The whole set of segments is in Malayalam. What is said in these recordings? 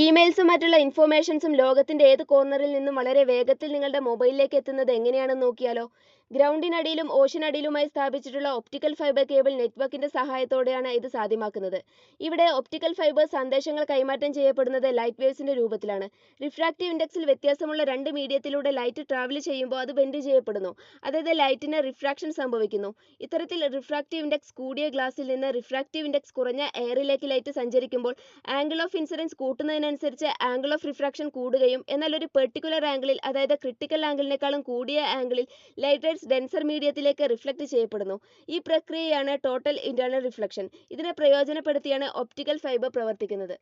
ഇമെയിൽസും മറ്റുള്ള ഇൻഫോർമേഷൻസും ലോകത്തിന്റെ ഏത് കോർണറിൽ നിന്നും വളരെ വേഗത്തിൽ നിങ്ങളുടെ മൊബൈലിലേക്ക് എത്തുന്നത് എങ്ങനെയാണെന്ന് നോക്കിയാലോ. ഗ്രൗണ്ടിനടിയിലും ഓഷനടിയിലുമായി സ്ഥാപിച്ചിട്ടുള്ള ഒപ്റ്റിക്കൽ ഫൈബർ കേബിൾ നെറ്റ്വർക്കിന്റെ സഹായത്തോടെയാണ് ഇത് സാധ്യമാക്കുന്നത്. ഇവിടെ ഒപ്റ്റിക്കൽ ഫൈബർ സന്ദേശങ്ങൾ കൈമാറ്റം ചെയ്യപ്പെടുന്നത് ലൈറ്റ് വേവ്സിന്റെ രൂപത്തിലാണ്. റിഫ്രാക്റ്റീവ് ഇൻഡെക്സിൽ വ്യത്യാസമുള്ള രണ്ട് മീഡിയത്തിലൂടെ ലൈറ്റ് ട്രാവൽ ചെയ്യുമ്പോൾ അത് ബെൻഡ് ചെയ്യപ്പെടുന്നു. അതായത് ലൈറ്റിന് റിഫ്രാക്ഷൻ സംഭവിക്കുന്നു. ഇത്തരത്തിൽ റിഫ്രാക്റ്റീവ് ഇൻഡെക്സ് കൂടിയ ഗ്ലാസിൽ നിന്ന് റിഫ്രാക്റ്റീവ് ഇൻഡെക്സ് കുറഞ്ഞ എയറിലേക്ക് ലൈറ്റ് സഞ്ചരിക്കുമ്പോൾ ആംഗിൾ ഓഫ് ഇൻസിഡൻസ് കൂട്ടുന്നതിനനുസരിച്ച് ആംഗിൾ ഓഫ് റിഫ്രാക്ഷൻ കൂടുകയും എന്നാൽ ഒരു പെർട്ടിക്കുലർ ആംഗിളിൽ, അതായത് ക്രിട്ടിക്കൽ ആംഗിളിനേക്കാളും കൂടിയ ആംഗിളിൽ ലൈറ്റ് റേസ് ഡെൻസർ മീഡിയത്തിലേക്ക് റിഫ്ലക്ട് ചെയ്യപ്പെടുന്നു. ഈ പ്രക്രിയയാണ് ടോട്ടൽ ഇന്റേണൽ റിഫ്ലക്ഷൻ. ഇതിനെ പ്രയോജനപ്പെടുത്തിയാണ് ഒപ്റ്റിക്കൽ ഫൈബർ പ്രവർത്തിക്കുന്നത്.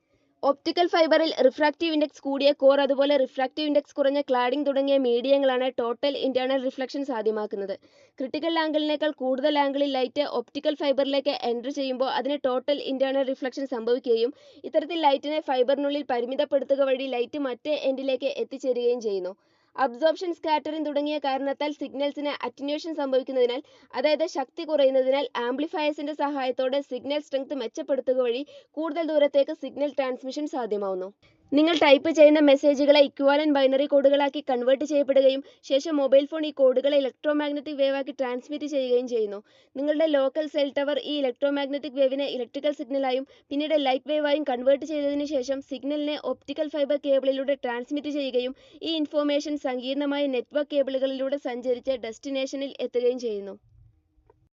ഒപ്റ്റിക്കൽ ഫൈബറിൽ റിഫ്രാക്റ്റീവ് ഇൻഡെക്സ് കൂടിയ കോർ, അതുപോലെ റിഫ്രാക്റ്റീവ് ഇൻഡെക്സ് കുറഞ്ഞ ക്ലാഡിംഗ് തുടങ്ങിയ മീഡിയങ്ങളാണ് ടോട്ടൽ ഇന്റേണൽ റിഫ്ലക്ഷൻ സാധ്യമാക്കുന്നത്. ക്രിട്ടിക്കൽ ആംഗിളിനേക്കാൾ കൂടുതൽ ആംഗിളിൽ ലൈറ്റ് ഒപ്റ്റിക്കൽ ഫൈബറിലേക്ക് എൻ്റർ ചെയ്യുമ്പോൾ അതിന് ടോട്ടൽ ഇന്റേണൽ റിഫ്ലക്ഷൻ സംഭവിക്കുകയും ഇത്തരത്തിൽ ലൈറ്റിനെ ഫൈബറിനുള്ളിൽ പരിമിതപ്പെടുത്തുക വഴി ലൈറ്റ് മറ്റേ എൻഡിലേക്ക് എത്തിച്ചേരുകയും ചെയ്യുന്നു. അബ്സോർപ്ഷൻ, സ്കാറ്ററിംഗ് തുടങ്ങിയ കാരണത്താൽ സിഗ്നൽസിന് അറ്റന്വേഷൻ സംഭവിക്കുന്നതിനാൽ, അതായത് ശക്തി കുറയുന്നതിനാൽ ആംപ്ലിഫയേഴ്സിന്റെ സഹായത്തോടെ സിഗ്നൽ സ്ട്രെങ്ത് മെച്ചപ്പെടുത്തുക വഴി കൂടുതൽ ദൂരത്തേക്ക് സിഗ്നൽ ട്രാൻസ്മിഷൻ സാധ്യമാവുന്നു. നിങ്ങൾ ടൈപ്പ് ചെയ്യുന്ന മെസ്സേജുകളെ ഇക്വാലന്റ് ബൈനറി കോഡുകളാക്കി കൺവേർട്ട് ചെയ്യപ്പെടുകയും ശേഷം മൊബൈൽ ഫോൺ ഈ കോഡുകളെ ഇലക്ട്രോമാഗ്നറ്റിക് വേവ് ആക്കി ട്രാൻസ്മിറ്റ് ചെയ്യുകയും ചെയ്യുന്നു. നിങ്ങളുടെ ലോക്കൽ സെൽ ടവർ ഈ ഇലക്ട്രോമാഗ്നറ്റിക് വേവിനെ ഇലക്ട്രിക്കൽ സിഗ്നലായും പിന്നീട് ലൈറ്റ് വേവായും കൺവേർട്ട് ചെയ്തതിനു ശേഷം സിഗ്നലിനെ ഒപ്റ്റിക്കൽ ഫൈബർ കേബിളിലൂടെ ട്രാൻസ്മിറ്റ് ചെയ്യുകയും ഈ ഇൻഫോർമേഷൻ സങ്കീർണമായ നെറ്റ്വർക്ക് കേബിളുകളിലൂടെ സഞ്ചരിച്ച് ഡെസ്റ്റിനേഷനിൽ എത്തുകയും ചെയ്യുന്നു.